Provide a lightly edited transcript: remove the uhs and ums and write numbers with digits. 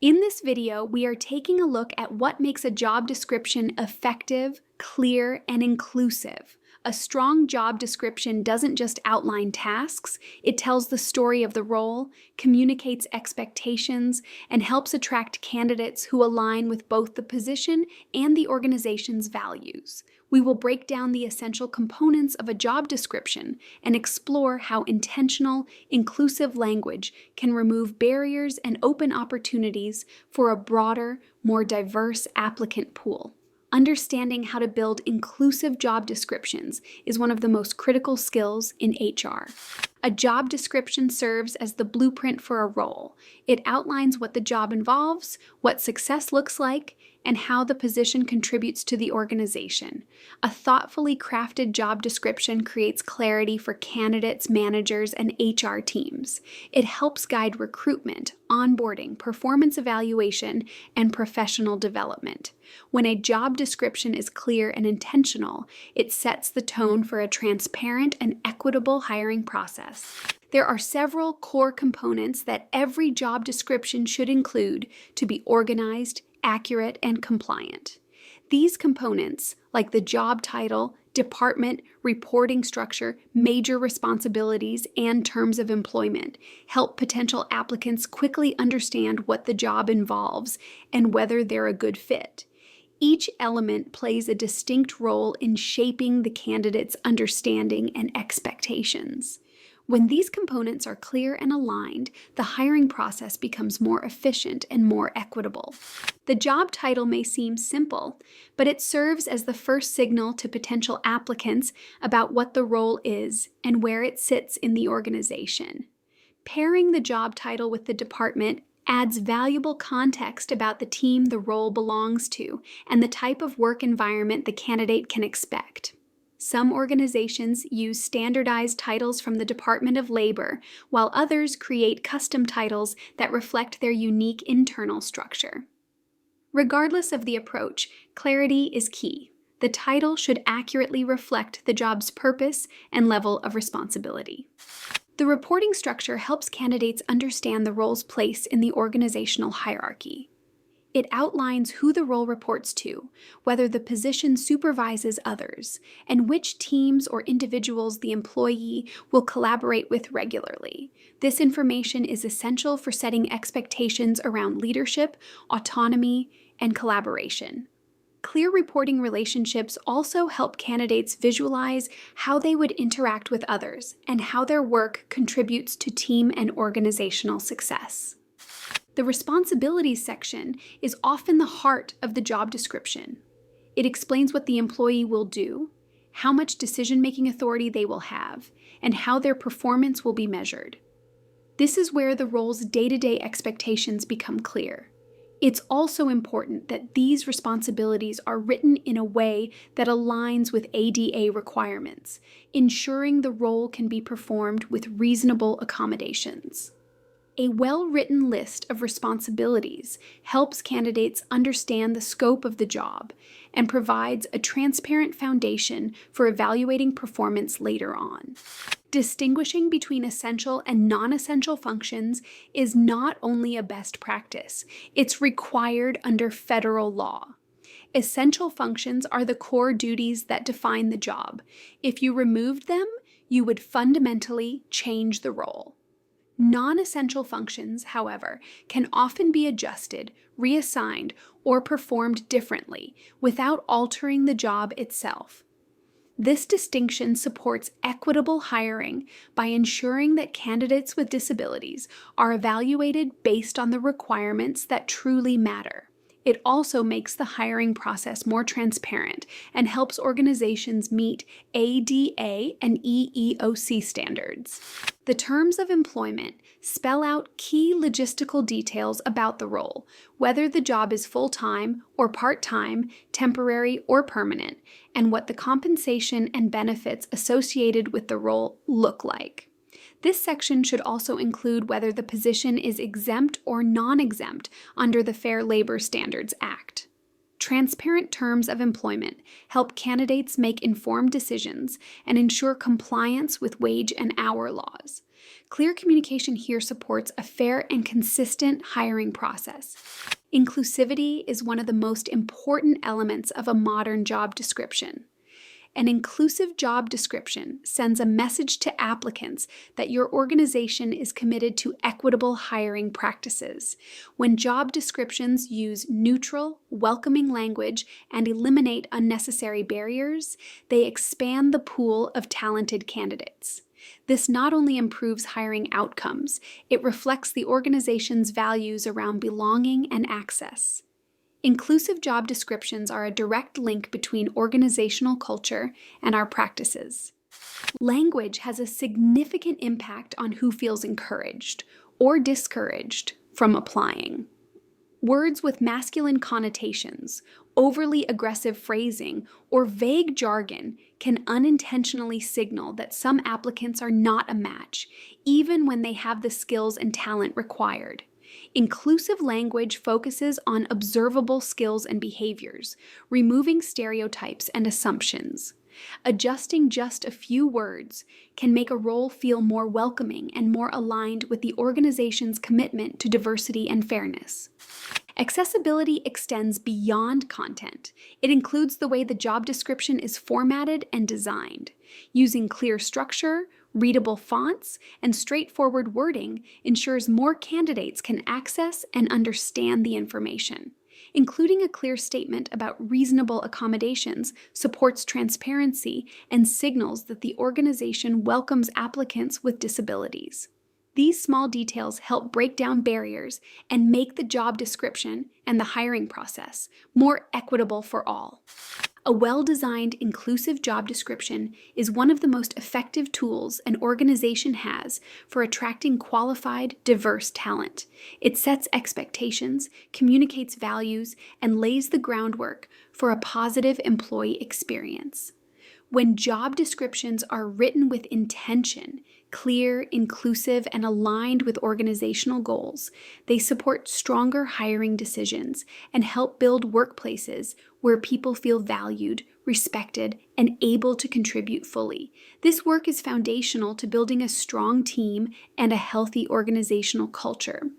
In this video, we are taking a look at what makes a job description effective, clear, and inclusive. A strong job description doesn't just outline tasks, it tells the story of the role, communicates expectations, and helps attract candidates who align with both the position and the organization's values. We will break down the essential components of a job description and explore how intentional, inclusive language can remove barriers and open opportunities for a broader, more diverse applicant pool. Understanding how to build inclusive job descriptions is one of the most critical skills in HR. A job description serves as the blueprint for a role. It outlines what the job involves, what success looks like, and how the position contributes to the organization. A thoughtfully crafted job description creates clarity for candidates, managers, and HR teams. It helps guide recruitment, onboarding, performance evaluation, and professional development. When a job description is clear and intentional, it sets the tone for a transparent and equitable hiring process. There are several core components that every job description should include to be organized, accurate, and compliant. These components, like the job title, department, reporting structure, major responsibilities, and terms of employment, help potential applicants quickly understand what the job involves and whether they're a good fit. Each element plays a distinct role in shaping the candidate's understanding and expectations. When these components are clear and aligned, the hiring process becomes more efficient and more equitable. The job title may seem simple, but it serves as the first signal to potential applicants about what the role is and where it sits in the organization. Pairing the job title with the department adds valuable context about the team the role belongs to and the type of work environment the candidate can expect. Some organizations use standardized titles from the Department of Labor, while others create custom titles that reflect their unique internal structure. Regardless of the approach, clarity is key. The title should accurately reflect the job's purpose and level of responsibility. The reporting structure helps candidates understand the role's place in the organizational hierarchy. It outlines who the role reports to, whether the position supervises others, and which teams or individuals the employee will collaborate with regularly. This information is essential for setting expectations around leadership, autonomy, and collaboration. Clear reporting relationships also help candidates visualize how they would interact with others and how their work contributes to team and organizational success. The responsibilities section is often the heart of the job description. It explains what the employee will do, how much decision-making authority they will have, and how their performance will be measured. This is where the role's day-to-day expectations become clear. It's also important that these responsibilities are written in a way that aligns with ADA requirements, ensuring the role can be performed with reasonable accommodations. A well-written list of responsibilities helps candidates understand the scope of the job and provides a transparent foundation for evaluating performance later on. Distinguishing between essential and non-essential functions is not only a best practice, it's required under federal law. Essential functions are the core duties that define the job. If you removed them, you would fundamentally change the role. Non-essential functions, however, can often be adjusted, reassigned, or performed differently without altering the job itself. This distinction supports equitable hiring by ensuring that candidates with disabilities are evaluated based on the requirements that truly matter. It also makes the hiring process more transparent and helps organizations meet ADA and EEOC standards. The terms of employment spell out key logistical details about the role, whether the job is full-time or part-time, temporary or permanent, and what the compensation and benefits associated with the role look like. This section should also include whether the position is exempt or non-exempt under the Fair Labor Standards Act. Transparent terms of employment help candidates make informed decisions and ensure compliance with wage and hour laws. Clear communication here supports a fair and consistent hiring process. Inclusivity is one of the most important elements of a modern job description. An inclusive job description sends a message to applicants that your organization is committed to equitable hiring practices. When job descriptions use neutral, welcoming language and eliminate unnecessary barriers, they expand the pool of talented candidates. This not only improves hiring outcomes, it reflects the organization's values around belonging and access. Inclusive job descriptions are a direct link between organizational culture and our practices. Language has a significant impact on who feels encouraged or discouraged from applying. Words with masculine connotations, overly aggressive phrasing, or vague jargon can unintentionally signal that some applicants are not a match, even when they have the skills and talent required. Inclusive language focuses on observable skills and behaviors, removing stereotypes and assumptions. Adjusting just a few words can make a role feel more welcoming and more aligned with the organization's commitment to diversity and fairness. Accessibility extends beyond content. It includes the way the job description is formatted and designed. Using clear structure, readable fonts, and straightforward wording ensures more candidates can access and understand the information. Including a clear statement about reasonable accommodations supports transparency and signals that the organization welcomes applicants with disabilities. These small details help break down barriers and make the job description and the hiring process more equitable for all. A well-designed, inclusive job description is one of the most effective tools an organization has for attracting qualified, diverse talent. It sets expectations, communicates values, and lays the groundwork for a positive employee experience. When job descriptions are written with intention, clear, inclusive, and aligned with organizational goals, they support stronger hiring decisions and help build workplaces where people feel valued, respected, and able to contribute fully. This work is foundational to building a strong team and a healthy organizational culture.